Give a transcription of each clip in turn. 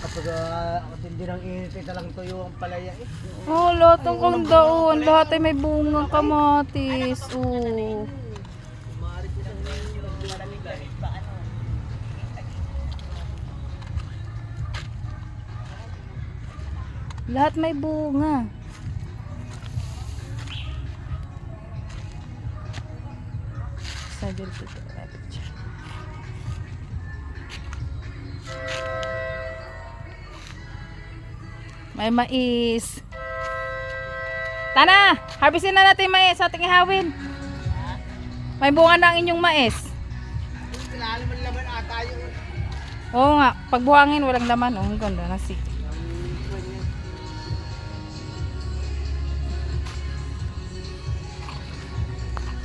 Kapag hindi ng init, lang tuyo ang palaya eh. Oh, lahat ng kandaon. Lahat ay may bungang kamatis. Oh. Lahat may bunga. Sadya dito. May mais. Tana, harvestin na natin yung mais sa ating ihawin. May bunga na ang inyong mais. Kilalaman laman ata yun. Oo nga, pagbuhangin walang laman. Oh, ang ganda na si.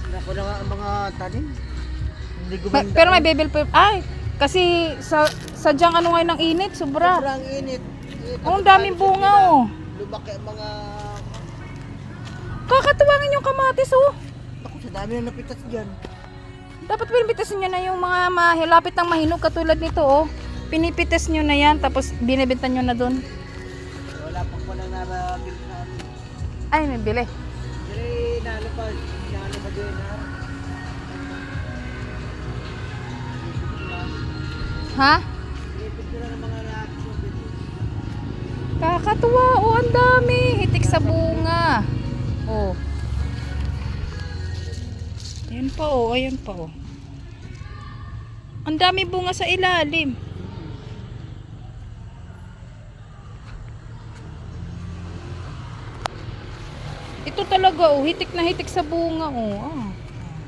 Ako na nga ang mga tanim. Hindi gumanda. Pero may bebel pa. Ay, kasi sadyang ano ngayon ng init, sobra. Sobrang init. Oh, ang daming bunga oh. Lumaki ang mga... Kakatuwangin yung kamatis oh. Ako, sa dami na napitas dyan. Dapat pinipitasin nyo na yung mga mahilapit ng mahinog katulad nito oh. Pinipitas nyo na yan tapos binibenta nyo na dun. Wala pang walang narabig na. Ay, may bili. Dili, nalapag din ha. Ha? Ipit ko na ng mga nakakasubit. Kakatuwa oh, ang dami. Hitik sa bunga. Oh. Ayan pa oh, ayan pa oh. Ang dami bunga sa ilalim. Ito talaga oh, hitik na hitik sa bunga oh. Ah.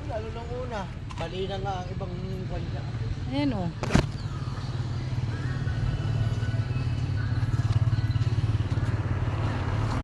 Lalo lang una. Bali na nga ang ibang kanya. Ayan oh.